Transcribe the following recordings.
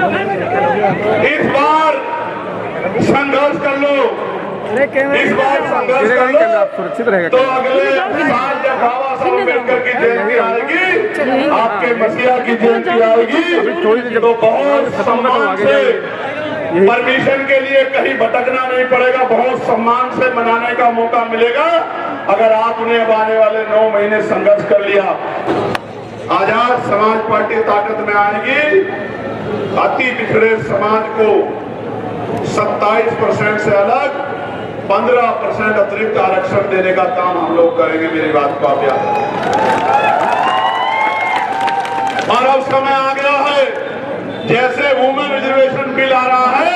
इस बार संघर्ष कर लो, इस बार संघर्ष कर लो सुरक्षित रहेगा। तो अगले साल जब बाबा साहब अम्बेडकर की जयंती आएगी, आपके मसीहा की जयंती आएगी, तो बहुत सम्मान से परमिशन के लिए कहीं भटकना नहीं पड़ेगा, बहुत सम्मान से मनाने का मौका मिलेगा अगर आपने अब आने वाले 9 महीने संघर्ष कर लिया। आजाद समाज पार्टी ताकत में आएगी, अति पिछड़े समाज को 27% से अलग 15% अतिरिक्त आरक्षण देने का काम हम लोग करेंगे। मेरी बात को आप याद रखें। और अब समय आ गया है, जैसे वुमेन रिजर्वेशन बिल आ रहा है,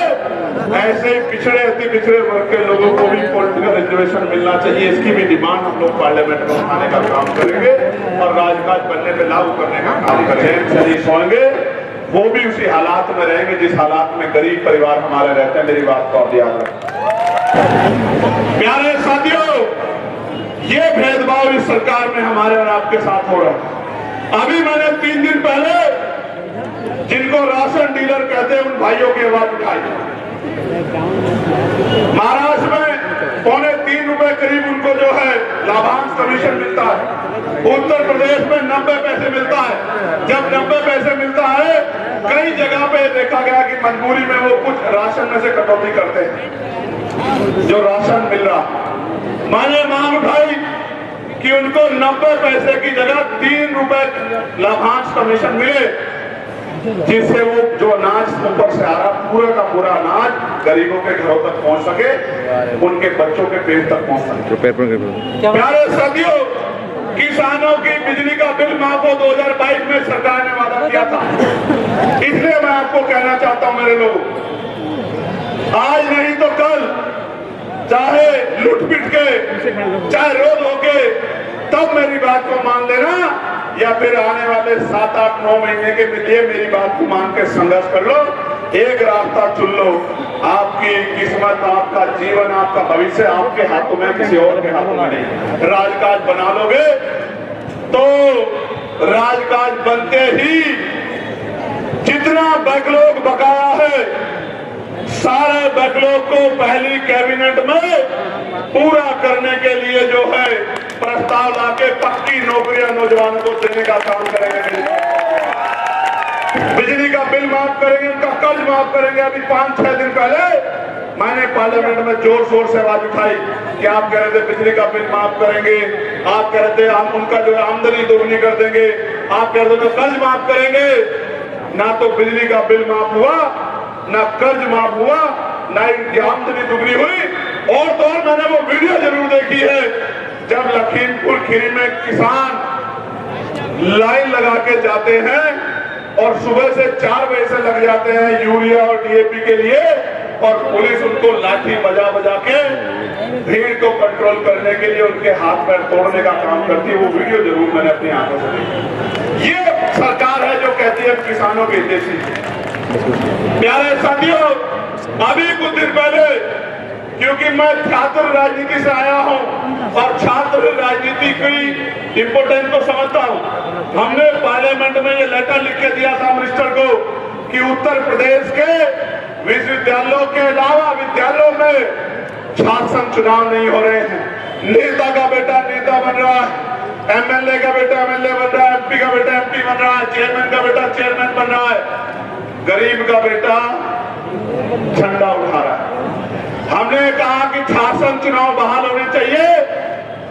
ऐसे ही पिछड़े अति पिछड़े वर्ग के लोगों को भी पॉलिटिकल रिजर्वेशन मिलना चाहिए। इसकी भी डिमांड हम लोग पार्लियामेंट में उठाने का काम करेंगे और राजकाज बनने में लागू करने का काम करेंगे। सोएंगे वो भी उसी हालात में रहेंगे जिस हालात में गरीब परिवार हमारे रहते हैं। मेरी बात को आप याद रखें। प्यारे साथियों, ये भेदभाव इस सरकार में हमारे और आपके साथ हो रहा है। अभी मैंने 3 दिन पहले जिनको राशन डीलर कहते हैं उन भाइयों की आवाज उठाई। महाराष्ट्र में 3.25 रुपए करीब उनको जो है लाभांश कमीशन मिलता है। उत्तर प्रदेश में 90 पैसे मिलता है। जब 90 पैसे मिलता है, कई जगह पे देखा गया कि मजबूरी में वो कुछ राशन में से कटौती करते हैं। जो राशन मिल रहा, मैंने मांग उठाई कि उनको 90 पैसे की जगह 3 रुपए लाभांश कमीशन मिले, जिससे वो जो अनाज ऊपर से आ रहा पूरा का पूरा अनाज गरीबों के घरों तक पहुंच सके, उनके बच्चों के पेट तक पहुंच सके। प्यारे साथियों, किसानों की बिजली का बिल माफ हो 2022 में सरकार ने वादा किया था। इसलिए मैं आपको कहना चाहता हूं मेरे लोग, आज नहीं तो कल, चाहे लुट पिट के, चाहे रोज होके, तब मेरी बात को मान लेना, या फिर आने वाले 7, 8, 9 महीने के लिए मेरी बात को मान के संघर्ष कर लो। एक रास्ता चुन लो। आपकी किस्मत, आपका जीवन, आपका भविष्य आपके हाथों में, किसी और के हाथों में नहीं। राजकाज बना लोगे तो राजकाज बनते ही जितना बैकलॉग बकाया है, सारे बैकलॉग को पहली कैबिनेट में पूरा करने के लिए जो है प्रस्ताव लाके पक्की नौकरियां नौजवानों को देने का काम करेंगे। बिजली का बिल माफ करेंगे, उनका कर्ज माफ करेंगे। अभी 5-6 दिन पहले मैंने पार्लियामेंट में जोर शोर से आवाज उठाई कि आप कह रहे थे बिजली का बिल माफ करेंगे, आप कह रहे थे हम उनका जो आमदनी दोगुनी कर देंगे, आप कह रहे थे कर्ज माफ करेंगे। ना तो बिजली का बिल माफ हुआ, ना कर्ज माफ हुआ, ना इनकी आमदनी दुगनी हुई। और तो और मैंने वो वीडियो जरूर देखी है जब लखीमपुर खीरी में किसान लाइन लगा के जाते हैं और सुबह से 4 बजे से लग जाते हैं यूरिया और डीएपी के लिए, और पुलिस उनको लाठी बजा बजा के भीड़ को कंट्रोल करने के लिए उनके हाथ पैर तोड़ने का काम करती है। वो वीडियो जरूर मैंने अपनी आंखों से देखी। ये सरकार है जो कहती है किसानों के हितैषी। प्यारे साथियों, अभी कुछ दिन पहले, क्योंकि मैं छात्र राजनीति से आया हूं और छात्र राजनीति की इंपोर्टेंस को समझता हूं, हमने पार्लियामेंट में ये लेटर लिख के दिया था मिनिस्टर को कि उत्तर प्रदेश के विश्वविद्यालयों के अलावा विद्यालयों में छात्र चुनाव नहीं हो रहे हैं। नेता का बेटा नेता बन रहा है, एमएलए का बेटा एमएलए बन रहा है, एमपी का बेटा एमपी बन रहा है, चेयरमैन का बेटा चेयरमैन बन रहा है, गरीब का बेटा झंडा उठा रहा है। हमने कहा कि शासन चुनाव बहाल होने चाहिए।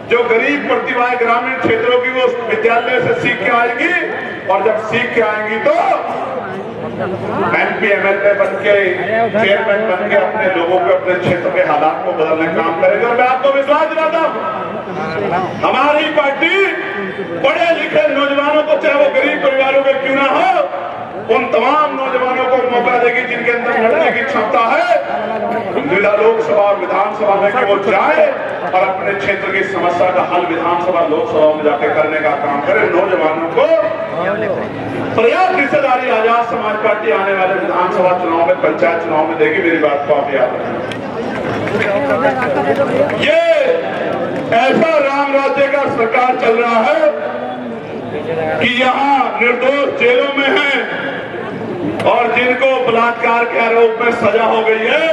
जो गरीब प्रतिभाएं ग्रामीण क्षेत्रों की वो विद्यालय से सीख के आएंगी, और जब सीख के आएंगी तो एमपी एमएलए बन के, चेयरमैन बन के अपने लोगों के, अपने क्षेत्र के हालात को बदलने का काम करेंगे। और मैं आपको विश्वास दिलाता हूं, हमारी पार्टी पढ़े लिखे नौजवानों को, चाहे वो गरीब परिवारों के क्यों ना हो, उन तमाम नौजवानों को मौका देगी जिनके अंदर लड़ने की क्षमता है। जिला लोकसभा और विधानसभा में कि वो जाए और अपने क्षेत्र की समस्या का हल विधानसभा लोकसभा में जाके करने का काम करे। नौजवानों को पर्याप्त हिस्सेदारी आजाद समाज पार्टी आने वाले विधानसभा चुनाव में, पंचायत चुनाव में देगी। मेरी बात को आप याद रखें। ये ऐसा राम राज्य का सरकार चल रहा है कि यहाँ निर्दोष जेलों में है, और जिनको बलात्कार के आरोप में सजा हो गई है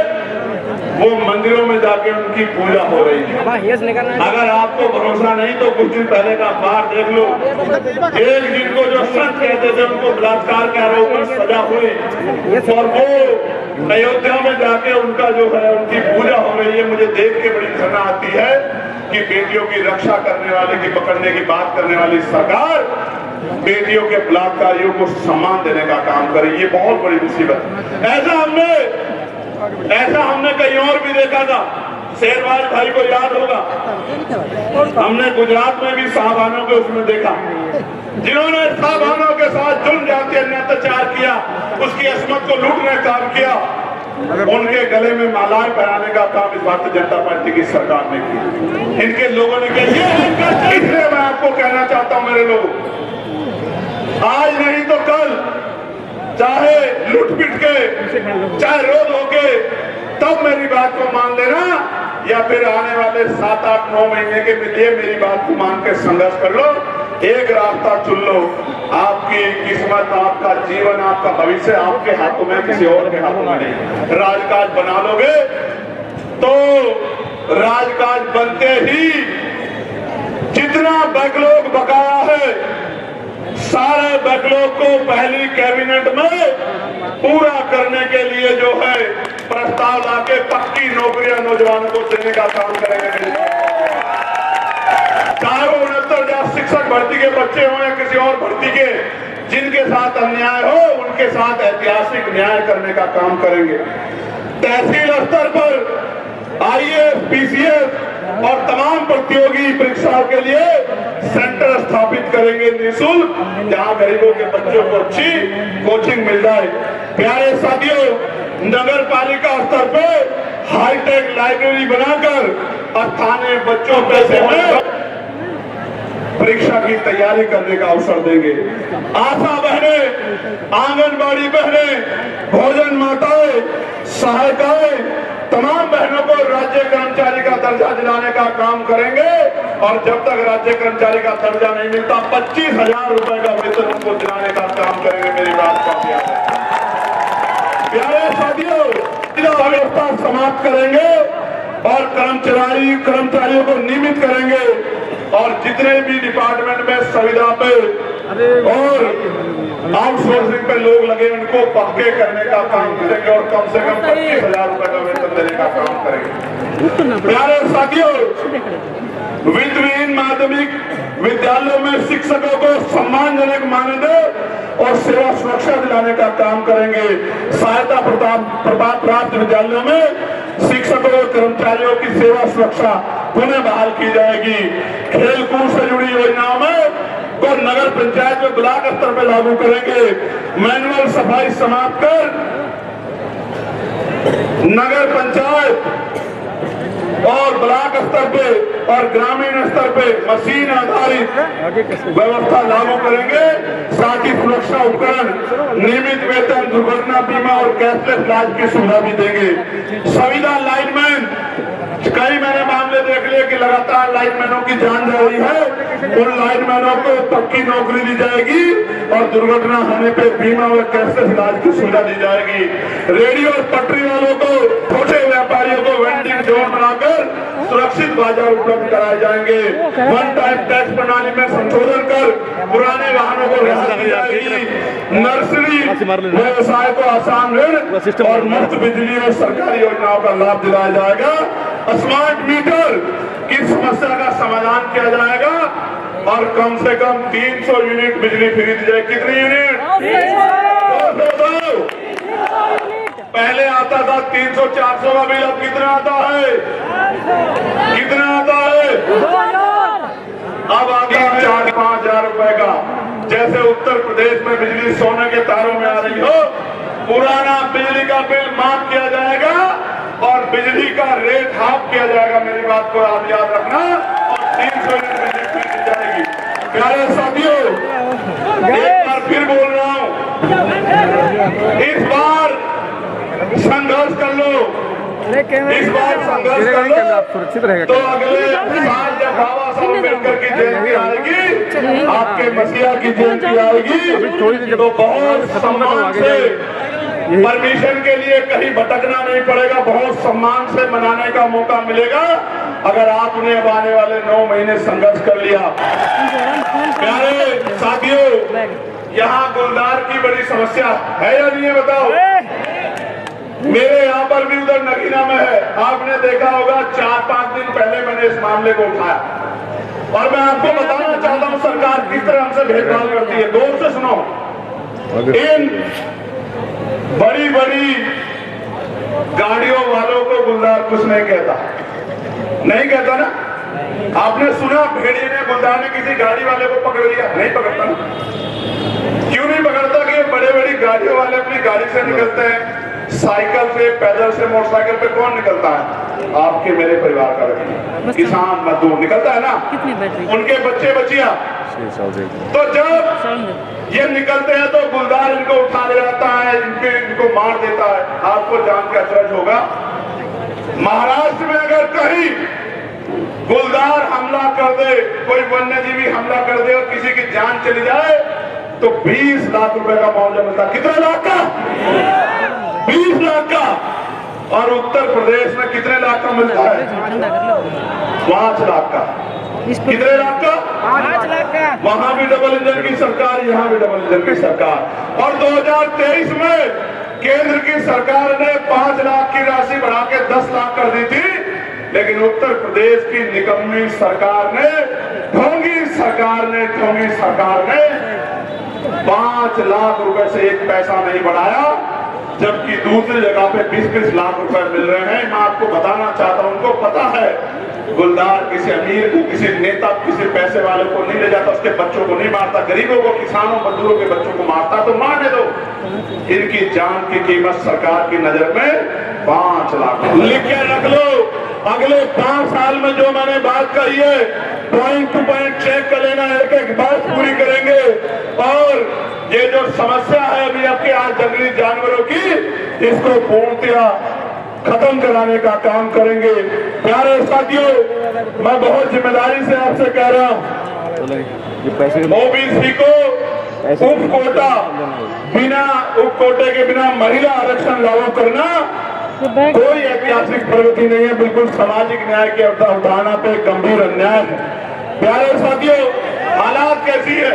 वो मंदिरों में जाके उनकी पूजा हो रही है। अगर आपको भरोसा नहीं तो कुछ दिन पहले का अखबार देख लो, एक जिनको जो संत कहते थे उनको बलात्कार के आरोप में सजा हुई और वो अयोध्या में जाके उनका जो है उनकी पूजा हो रही है। मुझे देख के बड़ी घृणा आती है कि बेटियों की रक्षा करने वाले की पकड़ने की बात करने वाली सरकार बेटियों के बलात्कारियों को सम्मान देने का काम करे। ये बहुत बड़ी मुसीबत। ऐसा हमने कहीं और भी देखा था। शेरवाज भाई को याद होगा, हमने गुजरात में भी साहबानों के उसमें देखा जिन्होंने साहबानों के साथ जुल्म जाति अत्याचार किया, उसकी अस्मत को लूटने का काम किया। उनके गले में मालाएं पहनाने का काम इस भारतीय जनता पार्टी की सरकार ने किया। इनके लोगों ने किया। इसलिए मैं आपको कहना चाहता हूं मेरे लोग, आज नहीं तो कल चाहे लुट पिट के चाहे रोज होके तब मेरी बात को मान लेना, या फिर आने वाले 7, 8, 9 महीने के लिए मेरी बात को मान के संघर्ष कर लो। एक रास्ता चुन लो। आपकी किस्मत, आपका जीवन, आपका भविष्य आपके हाथों में, किसी और के हाथों में नहीं। राजकाज बना लोगे तो राजकाज बनते ही जितना बैकलॉग बकाया है सारे बैकलॉग को पहली कैबिनेट में पूरा करने के लिए जो है प्रस्ताव लाके पक्की नौकरियां नौजवानों को देने का काम करेंगे। चाहे वो 69,000 शिक्षक भर्ती के बच्चे हों या किसी और भर्ती के, जिनके साथ अन्याय हो उनके साथ ऐतिहासिक न्याय करने का काम करेंगे। तहसील स्तर पर IAS, PCS और तमाम प्रतियोगी परीक्षाओं के लिए सेंटर स्थापित करेंगे निःशुल्क, जहां गरीबों के बच्चों को अच्छी कोचिंग मिल जाए। प्यारे साथियों, नगर पालिका स्तर पे हाईटेक लाइब्रेरी बनाकर स्थानीय बच्चों पैसे में परीक्षा की तैयारी करने का अवसर देंगे। आशा बहनें, आंगनबाड़ी बहनें, भोजन माताएं, सहायिकाएं, तमाम बहनों को राज्य कर्मचारी का दर्जा दिलाने का काम करेंगे। और जब तक राज्य कर्मचारी का दर्जा नहीं मिलता 25,000 रुपए का वेतन उनको दिलाने का काम करेंगे। मेरी बात का याद है। प्यारे साथियों, व्यवस्था समाप्त करेंगे और कर्मचारियों को नियमित करेंगे और जितने भी डिपार्टमेंट में संविदा पे और आउटसोर्सिंग पे लोग लगे उनको पक्के करने का काम करेंगे और कम से कम 25,000 रुपए का वेतन देने का काम करेंगे। प्यारे साथियों, वित्तविहीन माध्यमिक विद्यालयों में शिक्षकों को सम्मानजनक मानदेय और सेवा सुरक्षा दिलाने का काम करेंगे। सहायता प्राप्त विद्यालयों में शिक्षकों और कर्मचारियों की सेवा सुरक्षा पुनः बहाल की जाएगी। खेलकूद से जुड़ी योजनाओं में को नगर पंचायत में ब्लॉक स्तर पर लागू करेंगे। मैनुअल सफाई समाप्त कर नगर पंचायत और ब्लॉक स्तर पे और ग्रामीण स्तर पे मशीन आधारित व्यवस्था लागू करेंगे। साथ ही सुरक्षा उपकरण, नियमित वेतन, दुर्घटना बीमा और कैशलेस इलाज की सुविधा भी देंगे। संविदा लाइनमैन, कई मैंने मामले देख लिए कि लगातार लाइनमैनों की जान जा रही है। उन लाइनमैनों को पक्की नौकरी दी जाएगी और दुर्घटना होने पे बीमा और कैशलेस इलाज की सुविधा दी जाएगी। रेडी और पटरी वालों को, छोटे व्यापारियों को वेंडिंग जोन बनाकर सुरक्षित बाजार उपलब्ध कराए जाएंगे। वन टाइम टैक्स प्रणाली में संशोधन कर पुराने वाहनों को रियायत दी जाएगी। नर्सरी व्यवसाय को आसान ऋण और मुफ्त बिजली और सरकारी योजनाओं का लाभ दिलाया जाएगा। स्मार्ट मीटर की समस्या का समाधान किया जाएगा और कम से कम 300 यूनिट बिजली फ्री दी जाए। कितनी यूनिट? 200। पहले आता था 300-400 का बिल, अब कितना आता है? कितना आता है? अब आता है 4-5 हजार रुपए का। जैसे उत्तर प्रदेश में बिजली सोने के तारों में आ रही हो, पुराना बिजली का बिल माफ किया जाएगा और बिजली का रेट हाफ किया जाएगा। मेरी बात को आप याद रखना। और 300 यूनिट बिजली फ्री दी जाएगी। प्यारे साथियों, एक बार फिर बोल रहा हूं, इस बार संघर्ष कर लो। इस बार संघर्ष कर लो तो अगले साल जब बाबा साहब अम्बेडकर की जयंती आएगी, आपके मसीहा की जयंती आएगी, तो बहुत सम्मान से परमिशन के लिए कहीं भटकना नहीं पड़ेगा, बहुत सम्मान से मनाने का मौका मिलेगा अगर आपने अब आने वाले 9 महीने संघर्ष कर लिया। प्यारे साथियों, यहाँ गुलदार की बड़ी समस्या है या नहीं है बताओ? मेरे यहाँ पर भी उधर नगीना में है। आपने देखा होगा 4-5 दिन पहले मैंने इस मामले को उठाया और मैं आपको बताना चाहता हूँ सरकार किस तरह हमसे भेदभाव करती है। गौर से सुनो, इन बड़ी बड़ी गाड़ियों वालों को गुलदार कुछ नहीं कहता ना। आपने सुना भेड़िए ने गुलदार ने किसी गाड़ी वाले को पकड़ लिया? नहीं पकड़ता ना। क्यों नहीं पकड़ता? कि बड़े बड़ी गाड़ियों वाले अपनी गाड़ी से निकलते हैं, साइकिल से, पैदल से, मोटरसाइकिल पे कौन निकलता है? आपके मेरे परिवार का व्यक्ति, किसान मजदूर निकलता है ना, उनके बच्चे बच्चियां। तो जब ये निकलते हैं तो गुलदार इनको उठा ले जाता है, इनको मार देता है। आपको जान के अचरज होगा, महाराष्ट्र में अगर कहीं गुलदार हमला कर दे, कोई वन्यजीवी हमला कर दे और किसी की जान चली जाए तो 20 लाख रुपए का मुआवजा मिलता है। कितने लाख का? 20 लाख का। और उत्तर प्रदेश में कितने लाख का मिलता है? 5 लाख का। कितने लाख का? 5 लाख का। वहां भी डबल इंजन की सरकार, यहाँ भी डबल इंजन की सरकार। और 2023 में केंद्र की सरकार ने 5 लाख की राशि बढ़ा के 10 लाख कर दी थी, लेकिन उत्तर प्रदेश की निकम्मी सरकार ने, ढोंगी सरकार ने 5 लाख रुपए से एक पैसा नहीं बढ़ाया, जबकि दूसरी जगह पे 20-20 लाख रुपए मिल रहे हैं। मैं आपको बताना चाहता हूं, उनको पता है गुलदार किसी अमीर को, किसी नेता, किसी पैसे वाले को नहीं ले जाता, उसके बच्चों को नहीं मारता, गरीबों को, किसानों, मजदूरों के बच्चों को मारता, तो मारने दो। इनकी जान की कीमत सरकार की नजर में 5 लाख। लिख के रख लो, अगले 5 साल में जो मैंने बात कही है, पॉइंट टू पॉइंट चेक कर लेना, एक बात पूरी करेंगे। और ये जो समस्या है अभी आपके आज जंगली जानवरों की, इसको पूर्णतया खत्म कराने का काम करेंगे। प्यारे साथियों, मैं बहुत जिम्मेदारी से आपसे कह रहा हूं, ओबीसी को उप कोटा, बिना उप कोटे के बिना महिला आरक्षण लागू करना कोई ऐतिहासिक प्रगति नहीं है, बिल्कुल सामाजिक न्याय के अवधारणा पे गंभीर अन्याय है। प्यारे साथियों, हालात कैसी है?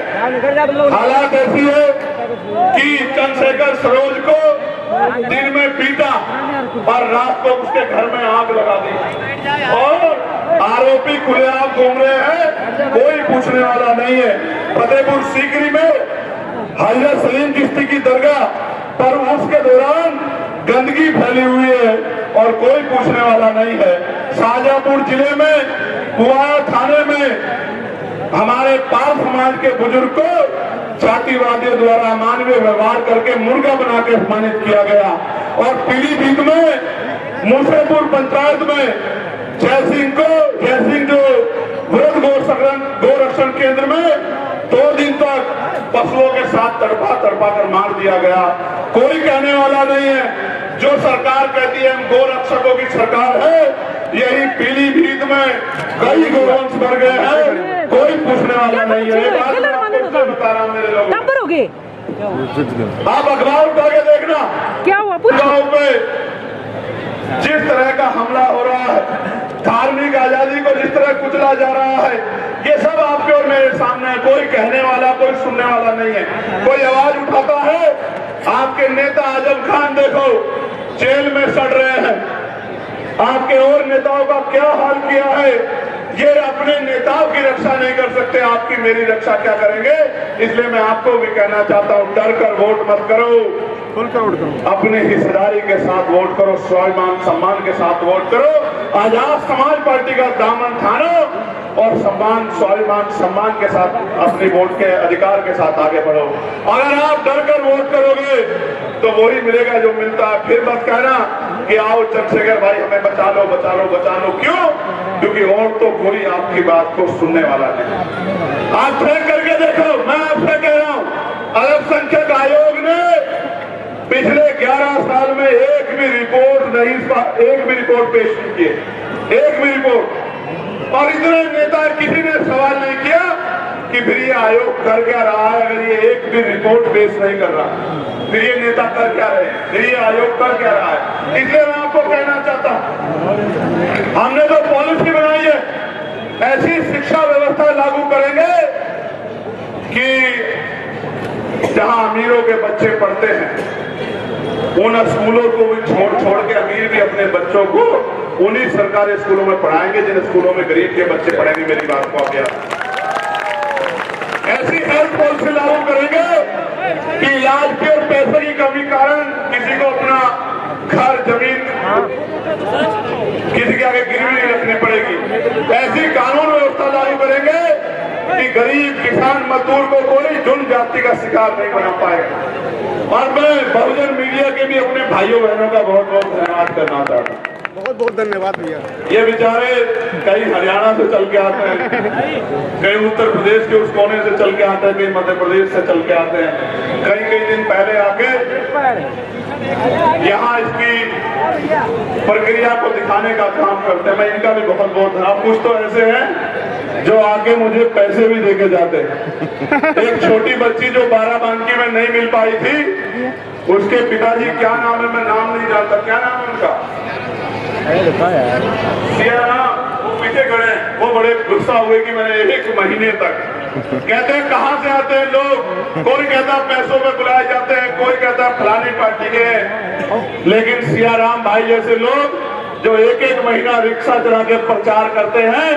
हालात ऐसी है कि चंद्रशेखर सरोज को दिन में पीटा और रात को उसके घर में आग लगा दी और आरोपी खुलेआम घूम रहे हैं, कोई पूछने वाला नहीं है। फतेहपुर सीकरी में हजरत सलीम चिश्ती की दरगाह पर उसके दौरान गंदगी फैली हुई है और कोई पूछने वाला नहीं है। शाहजहांपुर जिले में कुआया थाने में हमारे पाल समाज के बुजुर्ग को जातिवादियों द्वारा अमानवीय व्यवहार करके मुर्गा बना के अपमानित किया गया। और पीलीभीत में मूसेपुर पंचायत में जयसिंह जो वृद्ध गौरक्षण केंद्र में 2 दिन तक पशुओं के साथ तड़पा कर मार दिया गया। कोई कहने वाला नहीं है। जो सरकार कहती है हम गौरक्षकों की सरकार है, यही पीलीभीत में कई गौवंश मर गए हैं, कोई पूछने वाला नहीं है। बता रहा हूँ मेरे लोग, आप अखबार उठा के देखना क्या हुआ पे जिस तरह का हमला हो रहा है, धार्मिक आजादी को जिस तरह कुचला जा रहा है, ये सब आपके और मेरे सामने है। कोई कहने वाला, कोई सुनने वाला नहीं है, कोई आवाज उठाता है। आपके नेता आजम खान देखो जेल में सड़ रहे हैं, आपके और नेताओं का क्या हाल किया है। ये अपने नेताओं की रक्षा नहीं कर सकते, आपकी मेरी रक्षा क्या करेंगे। इसलिए मैं आपको भी कहना चाहता हूं, डर कर वोट मत करो, खुलकर वोट करो, अपनी हिस्सेदारी के साथ वोट करो, स्वाभिमान सम्मान के साथ वोट करो। आजाद समाज पार्टी का दामन थानो और स्वाभिमान सम्मान के साथ अपनी वोट के अधिकार के साथ आगे बढ़ो। अगर आप डर कर वोट करोगे तो वही मिलेगा जो मिलता है। फिर मत कहना कि आओ चंद्रशेखर भाई हमें बचा लो बचा लो बचा लो। क्यों? क्योंकि और तो कोई आपकी बात को सुनने वाला नहीं। आप ट्रैक करके देखो, मैं आपसे कह रहा हूं, अल्पसंख्यक आयोग ने पिछले 11 साल में एक भी रिपोर्ट पेश नहीं की, एक भी रिपोर्ट। और इतने नेता किसी ने सवाल नहीं किया कि फिर ये आयोग कर क्या रहा है, अगर ये एक भी रिपोर्ट पेश नहीं कर रहा फिर ये नेता कर क्या रहे हैं, फिर ये आयोग कर क्या रहा है। इसलिए मैं आपको कहना चाहता हूं, हमने जो पॉलिसी बनाई है ऐसी शिक्षा व्यवस्था लागू करेंगे कि जहां अमीरों के बच्चे पढ़ते हैं उन स्कूलों को भी छोड़ के अमीर भी अपने बच्चों को उन्हीं सरकारी स्कूलों में पढ़ाएंगे जिन स्कूलों में गरीब के बच्चे पढ़ेंगे। मेरी बात को आप याद, ऐसी हेल्थ पॉलिसी लागू करेंगे कि इलाज की और पैसे की कमी कारण किसी को अपना घर जमीन किसी के आगे गिरवी नहीं रखनी पड़ेगी। ऐसी कानून व्यवस्था लागू करेंगे कि गरीब किसान मजदूर को कोई जुल्म जाति का शिकार नहीं बना पाएगा। और मैं बहुजन मीडिया के भी अपने भाइयों बहनों का बहुत बहुत धन्यवाद करना चाहता हूँ। बहुत बहुत धन्यवाद भैया। ये बेचारे कहीं हरियाणा से चल के आते हैं, कहीं उत्तर प्रदेश के उस कोने से चल के आते हैं, कहीं मध्य प्रदेश से चल के आते हैं, कई दिन पहले आके यहाँ इसकी प्रक्रिया को दिखाने का काम करते हैं। मैं इनका भी बहुत बहुत धन्यवाद। कुछ तो ऐसे हैं जो आके मुझे पैसे भी देके जाते हैं। एक छोटी बच्ची जो बाराबंकी में नहीं मिल पाई थी, उसके पिताजी क्या नाम है मैं नाम नहीं जानता, क्या नाम है उनका, वो पीछे खड़े हैं, वो बड़े गुस्सा हुए कि मैंने 1 महीने तक कहते हैं कहां से आते हैं लोग, कोई कहता पैसों में बुलाए जाते हैं, कोई कहता फलानी पार्टी के हैं, लेकिन सियाराम भाई जैसे लोग जो 1-1 महीना रिक्शा चला के प्रचार करते हैं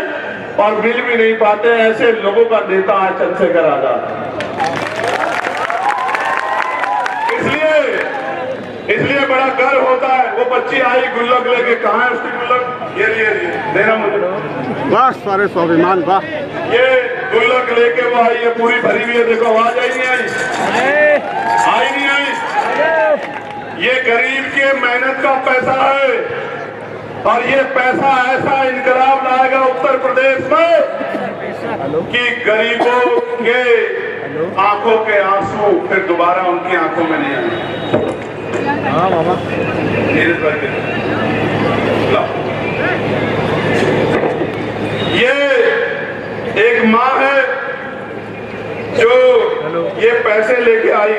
और मिल भी नहीं पाते, ऐसे लोगों का नेता है चंद्रशेखर आजाद। इसलिए बड़ा गर्व होता है। वो बच्ची आई गुल्लक लेके, कहाँ है उसकी गुल्लक, ये देना मुझे। वाह सारे स्वाभिमान, वाह। ये गुल्लक लेके वो आई है, पूरी भरी हुई है, देखो आवाज आई नहीं आई, आई नहीं आई। ये गरीब के मेहनत का पैसा है और ये पैसा ऐसा इनकलाब लाएगा उत्तर प्रदेश में कि गरीबों के आंखों के आंसू फिर दोबारा उनकी आंखों में नहीं आएंगे। हाँ मामा, ये एक माँ है जो ये पैसे लेके आई।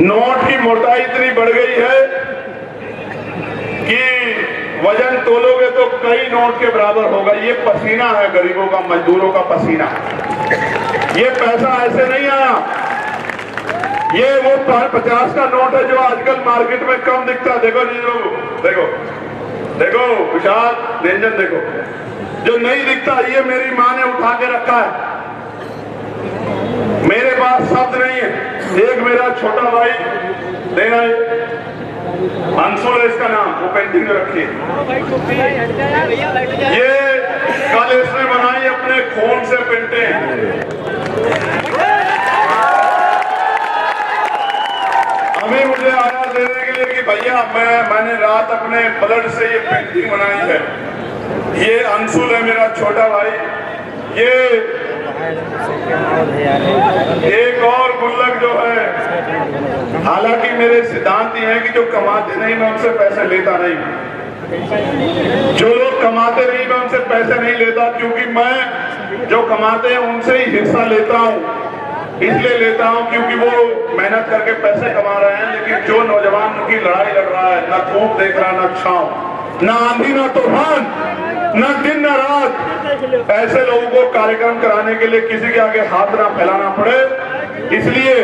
नोट की मोटाई इतनी बढ़ गई है कि वजन तोलोगे तो कई नोट के बराबर होगा। ये पसीना है गरीबों का, मजदूरों का पसीना। ये पैसा ऐसे नहीं आया। ये वो 50 का नोट है जो आजकल मार्केट में कम दिखता है। देखो जी, देखो देखो विशाल व्यंजन देखो, जो नहीं दिखता ये मेरी माँ ने उठा के रखा है। मेरे पास शब्द नहीं है। एक मेरा छोटा भाई देना है, अंशुल है इसका नाम, वो पेंटिंग में रखी है। ये कल इसने बनाई अपने खून से पेंटिंग। अभी मुझे आया देने के लिए कि भैया मैंने रात अपने ब्लड से ये पेंटिंग बनाई है। ये अंशुल है मेरा छोटा भाई। ये एक और गुल्लक जो है, हालांकि मेरे सिद्धांत ये है कि जो कमाते नहीं मैं उनसे पैसे लेता नहीं। जो लोग कमाते नहीं मैं उनसे पैसे नहीं लेता, क्योंकि मैं जो कमाते हैं उनसे ही हिस्सा लेता हूँ। इसलिए लेता हूं क्योंकि वो मेहनत करके पैसे कमा रहे हैं, लेकिन जो नौजवान उनकी लड़ाई लड़ रहा है, ना धूप देख रहा, ना छांव, ना आंधी ना तूफान, ना दिन ना रात, ऐसे लोगों को कार्यक्रम कराने के लिए किसी के आगे हाथ ना फैलाना पड़े, इसलिए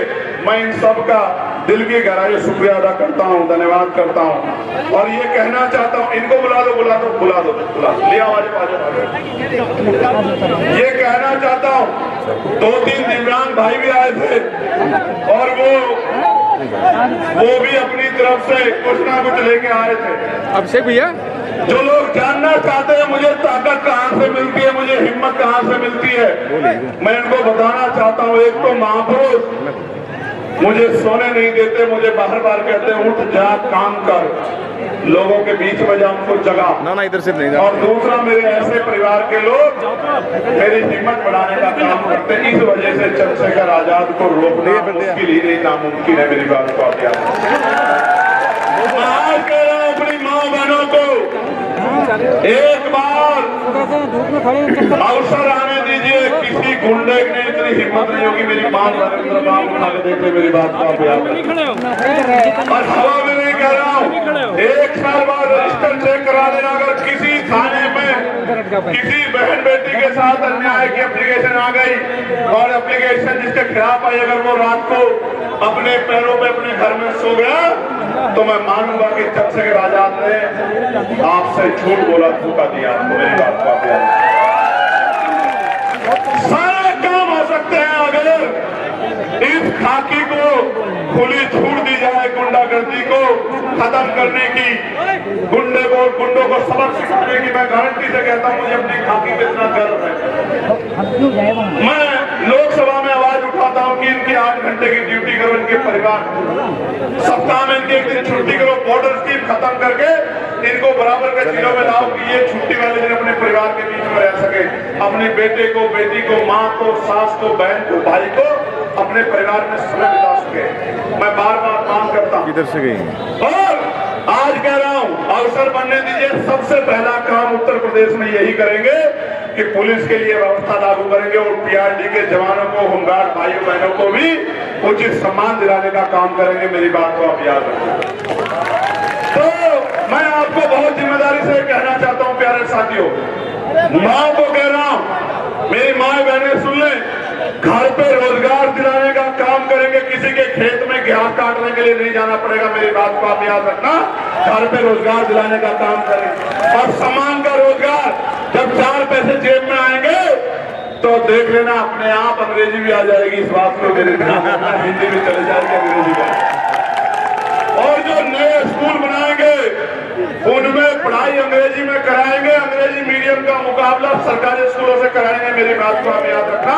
मैं इन सब का दिल की गहराई से शुक्रिया अदा करता हूं, धन्यवाद करता हूं। और ये कहना चाहता हूं, इनको बुला दो बुला दो बुला दो बुला लिया आवाज। ये कहना चाहता हूं, 2-3 दिव्यांग भाई भी आए थे और वो भी अपनी तरफ से कुछ ना कुछ लेके आए थे। अभिषेक भैया, जो लोग जानना चाहते हैं मुझे ताकत कहां से मिलती है, मुझे हिम्मत कहां से मिलती है, मैं इनको बताना चाहता हूं। एक तो महापुरुष मुझे सोने नहीं देते, मुझे बार बार कहते उठ जा काम कर, लोगों के बीच में जा, उनको जगा ना इधर से नहीं। और दूसरा, मेरे ऐसे परिवार के लोग मेरी हिम्मत बढ़ाने का काम करते हैं। इस वजह से चंद्रशेखर आजाद को रोकना मुश्किल ही नहीं, नामुमकिन है। मेरी बात को आप याद कह रहा हूं अपनी माँ बहनों को, एक बार अवसर आने दीजिए, किसी गुंडे ने इतनी हिम्मत नहीं होगी मेरी बात नरेंद्र बाबू उठा के देख ले मेरी बात को आप याद रखें। और हवा में नहीं कह रहा हूँ, 1 साल बाद रजिस्टर चेक करा देना। अगर किसी थाने में किसी बहन बेटी के साथ अन्याय की एप्लीकेशन आ गई और एप्लीकेशन जिसके खिलाफ आई, अगर वो रात को अपने पैरों पे अपने घर में सो गया तो मैं मानूंगा कि चंद्रशेखर आजाद ने आपसे झूठ बोला, धोखा दिया आपको। मेरी बात को आप याद रखें। सारे काम हो सकते हैं अगर इस खाकी को खुली छूट दी जाए, गुंडागर्दी को खत्म करने की, गुंडों को सबक सिखाने की। मैं गारंटी से कहता हूं मुझे अपनी खाकी पे इतना गर्व है। मैं लोकसभा में आवाज उठाता हूं कि इनकी 8 घंटे की ड्यूटी करो, इनके परिवार सप्ताह में इनके 1 दिन छुट्टी करो, बॉर्डर स्कीम खत्म करके इनको बराबर के जिलों में लाओ कि ये छुट्टी वाले दिन अपने परिवार के बीच में रह सके, अपने बेटे को, बेटी को, माँ को, सास को, बहन को, भाई को अपने परिवार में समय बिता सके। मैं बार बार मांग करता हूँ। किधर से गई? और आज कह रहा हूँ, अवसर बनने दीजिए। सबसे पहला काम उत्तर प्रदेश में यही करेंगे कि पुलिस के लिए व्यवस्था लागू करेंगे और पीआरडी के जवानों को, होमगार्ड भाइयों बहनों को भी उचित सम्मान दिलाने का काम करेंगे। मेरी बात को आप याद रखें। तो मैं आपको बहुत जिम्मेदारी से कहना चाहता हूं प्यारे साथियों, माँ को कह रहा हूं, मेरी माँ बहनें सुन लें, घर पे रोजगार दिलाने का काम करेंगे। किसी के खेत में गेहूं काटने के लिए नहीं जाना पड़ेगा। मेरी बात को आप याद रखना। घर पे रोजगार दिलाने का काम करेंगे और सम्मान का रोजगार। जब 4 पैसे जेब में आएंगे तो देख लेना अपने आप अंग्रेजी भी आ जाएगी। इस बात को मेरे ध्यान रखना, हिंदी भी चले जाएगी, अंग्रेजी भी। और जो नए स्कूल बनाएंगे उनमें पढ़ाई अंग्रेजी में कराएंगे। अंग्रेजी मीडियम का मुकाबला सरकारी स्कूलों से कराएंगे। मेरी बात को आप याद रखना।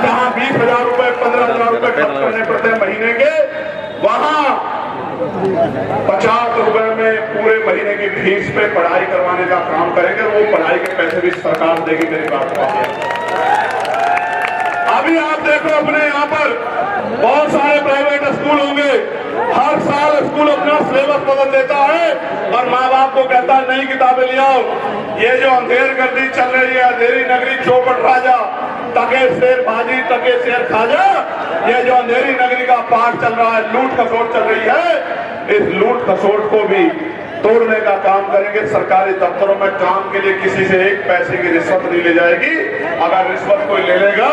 जहां 20,000 रुपए, 15,000 रुपए खर्च करने पड़ते हैं महीने के, वहां 50 रुपए में पूरे महीने की फीस पे पढ़ाई करवाने का काम करेंगे। वो पढ़ाई के पैसे भी सरकार देगी। मेरी बात को आप याद रखना। अभी आप देखो अपने यहाँ पर बहुत सारे प्राइवेट स्कूल होंगे। हर साल स्कूल अपना सिलेबस बदल देता है और माँ बाप को कहता है नई किताबें ले आओ। ये जो अंधेर गर्दी चल रही है, अंधेरी नगरी चौपट राजा, तके शेर भाजी तके शेर खाजा, ये जो अंधेरी नगरी का पाठ चल रहा है, लूट खसोट चल रही है, इस लूट खसोट को भी तोड़ने का काम करेंगे। सरकारी दफ्तरों में काम के लिए किसी से 1 पैसे की रिश्वत नहीं ले जाएगी। अगर रिश्वत कोई ले लेगा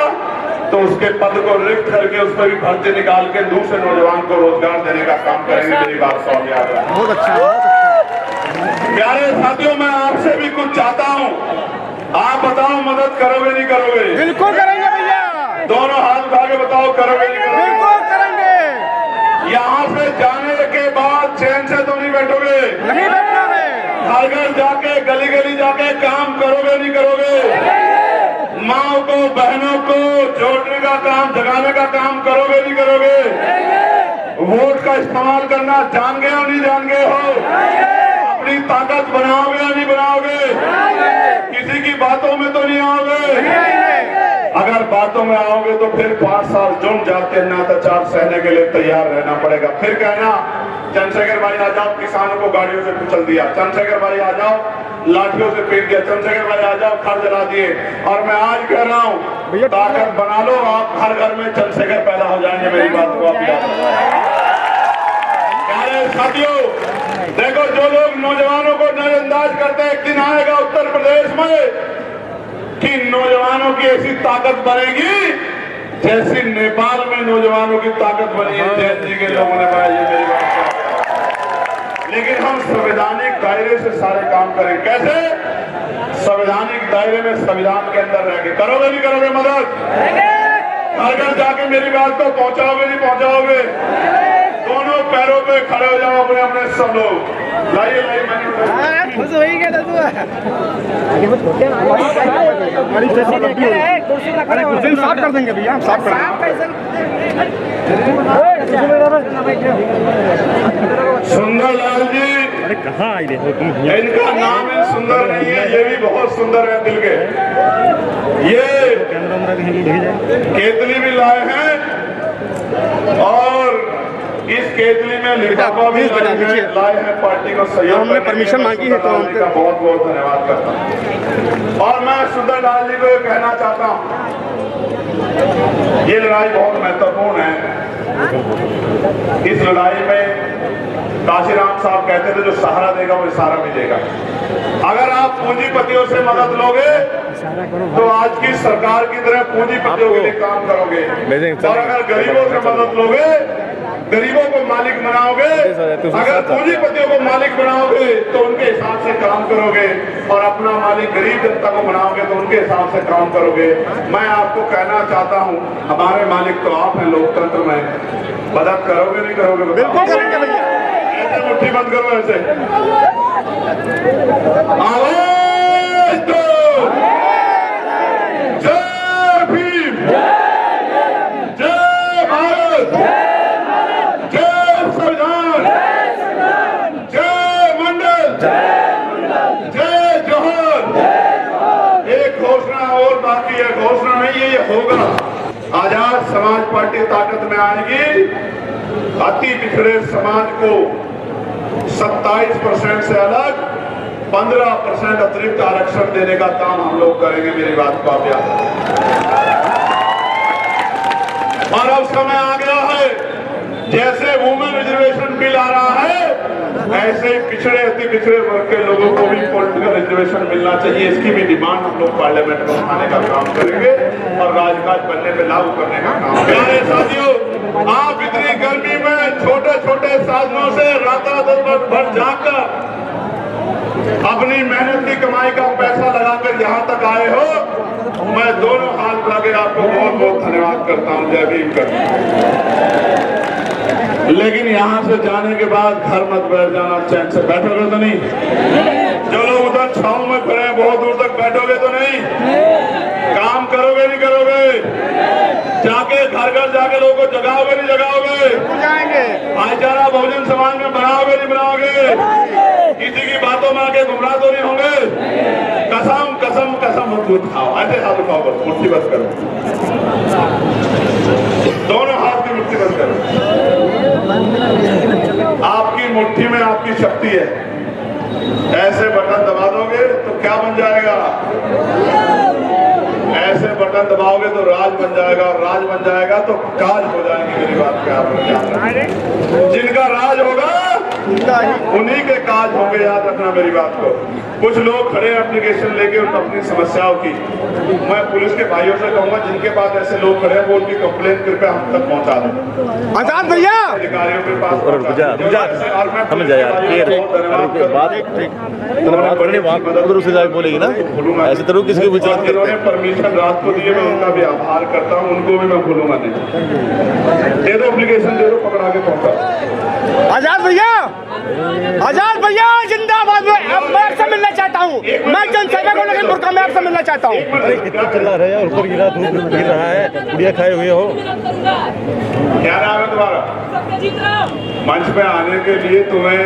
तो उसके पद को रिक्त करके उस पर भी भर्ती निकाल के दूसरे नौजवान को रोजगार देने का काम करेंगे। मेरी बात सब याद रखें। बहुत अच्छा। प्यारे साथियों, मैं आपसे भी कुछ चाहता हूँ। आप बताओ मदद करोगे नहीं करोगे? बिल्कुल करेंगे भैया। दोनों हाथ उठा के बताओ करोगे नहीं करोगे? बिल्कुल करेंगे। यहाँ से जाने के बाद चैन से तो नहीं बैठोगे? नहीं बैठना है। घर घर जाके, गली गली जाके काम करोगे नहीं करोगे? माँ को, बहनों को जोड़ने का काम, जगाने का काम करोगे नहीं करोगे? वोट का इस्तेमाल करना जान गए हो नहीं जान गए हो? अपनी ताकत बनाओगे या नहीं बनाओगे? किसी की बातों में तो नहीं आओगे? अगर बातों में आओगे तो फिर 5 साल जुम जाके अत्याचार सहने के लिए तैयार रहना पड़ेगा। फिर कहना चंद्रशेखर भाई आ जाओ, किसानों को गाड़ियों से कुचल दिया। चंद्रशेखर भाई आ जाओ, लाठियों से पीट दिया। चंद्रशेखर भाई आ जाओ, घर जला दिए। और मैं आज कह रहा हूँ, ताकत बना लो, आप हर घर में चंद्रशेखर पैदा हो जाएंगे। मेरी बात को आप याद रखें। प्यारे साथियों, देखो जो लोग नौजवानों को नजरअंदाज करते हैं, एक दिन आएगा उत्तर प्रदेश में कि नौजवानों की ऐसी ताकत बनेगी जैसी नेपाल में नौजवानों की ताकत बनी है, जैन जी के लोगों ने बनाई है। मेरी बात। लेकिन हम संवैधानिक दायरे से सारे काम करें। कैसे? संवैधानिक दायरे में, संविधान के अंदर रह के। करोगे नहीं करोगे मदद? घर घर जाके मेरी बात को पहुंचाओगे नहीं पहुंचाओगे? दोनों पैरों पे खड़े हो जाओ अपने अपने सब लोग। लाइए लाइए, मैंने खुश हो ही गया था तू। अरे कुर्सी साफ कर देंगे भैया, साफ कर सुंदरलाल जी, अरे कहाँ आई देखो तुम। इनका नाम ही सुंदर नहीं है, ये भी बहुत सुंदर है दिल के। ये केतली भी लाए हैं और इस केतली में लिफाफा भी लाए हैं। पार्टी को सहयोग, हमने परमिशन मांगी है तो उनका बहुत बहुत धन्यवाद करता हूँ। और मैं मैं सुंदर लाल जी को ये कहना चाहता हूं, ये लड़ाई बहुत महत्वपूर्ण है। इस लड़ाई में काशीराम साहब कहते थे जो सहारा देगा वो इशारा भी देगा। अगर आप पूंजीपतियों से मदद लोगे तो आज की सरकार की तरह पूंजीपतियों के लिए काम करोगे, और अगर गरीबों से मदद लोगे, गरीबों को मालिक बनाओगे, अगर पूंजीपतियों को मालिक बनाओगे तो उनके हिसाब से काम करोगे, और अपना मालिक गरीब जनता को बनाओगे तो उनके हिसाब से काम करोगे। मैं आपको कहना चाहता हूं, हमारे मालिक तो आप हैं लोकतंत्र में, मदद करोगे नहीं करोगे? बिल्कुल करेंगे भैया। ऐसे मुट्ठी बंद करो, ऐसे आवाज दो, जय भीम, जय भारत, जय संविधान, जय मंडल, जय जोहर। एक घोषणा और बाकी है, घोषणा नहीं है, ये होगा। आजाद समाज पार्टी ताकत में आएगी, अति पिछड़े समाज को 27% से अलग 15% अतिरिक्त आरक्षण देने का काम हम लोग करेंगे। मेरी बात को आप याद रखें। और अब समय आ गया है, जैसे वुमेन रिजर्वेशन बिल आ रहा है, ऐसे ही पिछड़े अति पिछड़े वर्ग के लोगों को भी पॉलिटिकल रिजर्वेशन मिलना चाहिए। इसकी भी डिमांड हम लोग पार्लियामेंट में उठाने का काम करेंगे और राजकाज बनने पे लागू करने का काम। प्यारे साथियों, आप इतनी गर्मी में छोटे छोटे साधनों से रात भर जाकर अपनी मेहनत की कमाई का पैसा लगाकर यहाँ तक आए हो, मैं दोनों हाथ मिला के आपको बहुत बहुत धन्यवाद करता हूँ। जय भीम कर। लेकिन यहाँ से जाने के बाद घर मत बैठ जाना, चैन से बैठोगे तो नहीं। जो लोग उधर छांव में खड़े हैं, बहुत दूर तक बैठोगे तो नहीं। काम करोगे नहीं करोगे? जाके घर घर जाके लोगों को जगाओगे नहीं जगाओगे? भाईचारा भोजन समाज में बनाओगे नहीं बनाओगे? किसी की बातों में आके गुमराह तो नहीं होंगे? कसम कसम कसम मत खाओ, ऐसे हाथ उठाओ, बस मुट्ठी बंद करो, दोनों हाथ की मुट्ठी बंद करो। आपकी मुट्ठी में आपकी शक्ति है। ऐसे बटन दबा दोगे तो क्या बन जाएगा? ऐसे बटन दबाओगे तो राज बन जाएगा, और राज बन जाएगा तो काज हो जाएंगे। मेरी बात पे आप ध्यान रखें। जिनका राज होगा उन्हीं के काज होंगे, याद रखना मेरी बात को। कुछ लोग खड़े एप्लीकेशन लेके उन अपनी समस्याओं की, मैं पुलिस के भाइयों से कहूंगा जिनके पास ऐसे लोग खड़े हैं वो उनकी कंप्लेंट कृपया हम तक पहुंचा दें। आजाद भैया अधिकारियों के पास बोलेगी ना, ऐसे तो किसी को परमिशन रात को दिए, मैं उनका भी आभार करता हूँ, उनको भी मैं भूलूंगा नहीं। दे दो एप्लीकेशन, दे दो, पकड़ा के पहुंचा। आजाद भैया, आजाद भैया जिंदाबाद। मैं आपसे मिलना चाहता हूँ, मैं जनसेवक हूँ लखीमपुर का, मैं आपसे मिलना चाहता हूँ। क्या चल रहा है? ऊपर गिरा, धूप गिर रहा है, गुड़िया खाए हुए हो। क्या नाम है तुम्हारा? मंच पे आने के लिए तुम्हें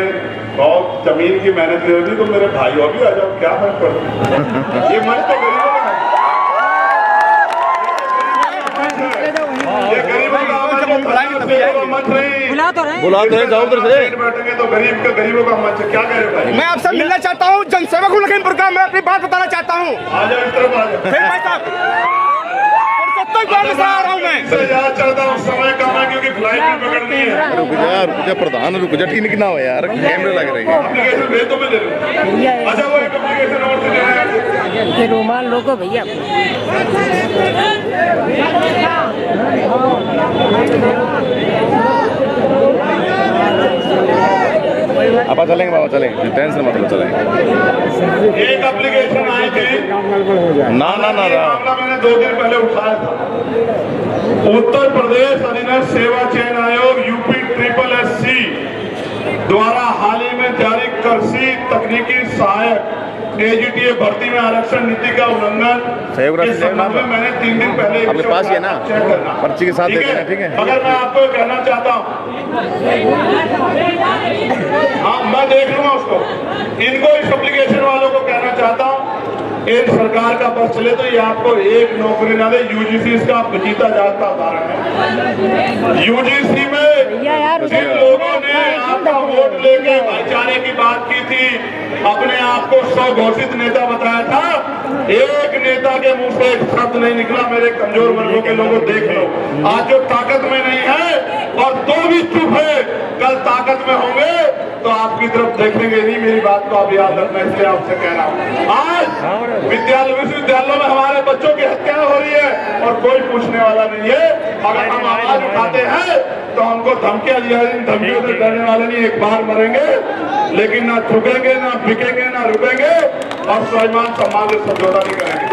बहुत जमीन की मेहनत की होगी, तो मेरे भाइयों भी आ जाओ, क्या फर्क पड़ता? ये मंच तो गरीबों का है, ये गरीबों का मंच नहीं। बुला तो रहे, जाओ उधर से। बैठेंगे तो गरीबों का मंच। क्या कह रहे भाई? मैं आपसे मिलना चाहता हूँ, जनसेवक हूँ लखीमपुर का, मैं अपनी बात बताना चाहता हूँ। आ जाओ, इस तरफ आ जाओ। भाई साहब आ रहा हूँ मैं। याद चलता हूँ, समय कम है क्योंकि फ्लाइट भी पकड़नी है। रुक जा प्रधान, रुक जा, ठीक ना हो यार, कैमरे लग रहे हैं। एप्लीकेशन भेज दो, मैं दे दूँ। अच्छा, वो एक एप्लीकेशन और से देना है। रुमाल लोगो भैया। अब चलेंगे बाबा, चलेंगे, टेंशन मत लो, चलेंगे। एक एप्लीकेशन आई थी, ना मामला मैंने 2 दिन पहले उठाया था। उत्तर प्रदेश अधीनस्थ सेवा चयन आयोग UP-SSC द्वारा हाल ही में जारी कृषि तकनीकी सहायक AGTA भर्ती में आरक्षण नीति का उल्लंघन के संबंध में मैंने 3 दिन पहले अपने पास ही है ना, चेक करना, पर्ची के साथ देते हैं, ठीक है। मगर मैं आपको कहना चाहता हूँ, हाँ मैं देख लूंगा उसको, इनको इस एप्लीकेशन वालों को कहना चाहता हूँ, एक सरकार का बस चले तो ये आपको एक नौकरी ना दे। UGC इसका जीता जागता उदाहरण है। UGC में जिन लोगों ने आपका वोट लेके भाईचारे की बात बात की थी, अपने आप को स्वघोषित नेता बताया था, एक नेता के मुंह से एक शब्द नहीं निकला मेरे कमजोर वर्गों के लोगों देख लो। आज जो ताकत में नहीं है और दो भी चुप है, कल ताकत में होंगे तो आपकी तरफ देखेंगे नहीं। मेरी बात को आप याद रखना, इसलिए आपसे कह रहा हूँ। आज विश्वविद्यालयों में हमारे बच्चों की हत्या हो रही है और कोई पूछने वाला नहीं है। अगर हम आवाज उठाते हैं तो हमको धमकियां दिया, धमकियों से डरने वाले नहीं, एक बार मरेंगे लेकिन ना झुकेंगे, ना बिकेंगे, ना रुकेंगे और स्वाभिमान सम्मान से समझौता नहीं करेंगे।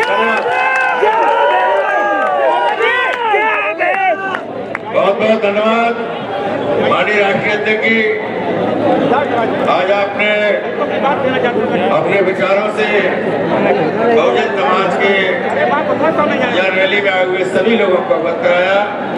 बहुत बहुत धन्यवाद माननीय राष्ट्रीय अध्यक्ष जी। आज आपने अपने विचारों से बहुजन समाज के रैली में आए हुए सभी लोगों को अवगत कराया।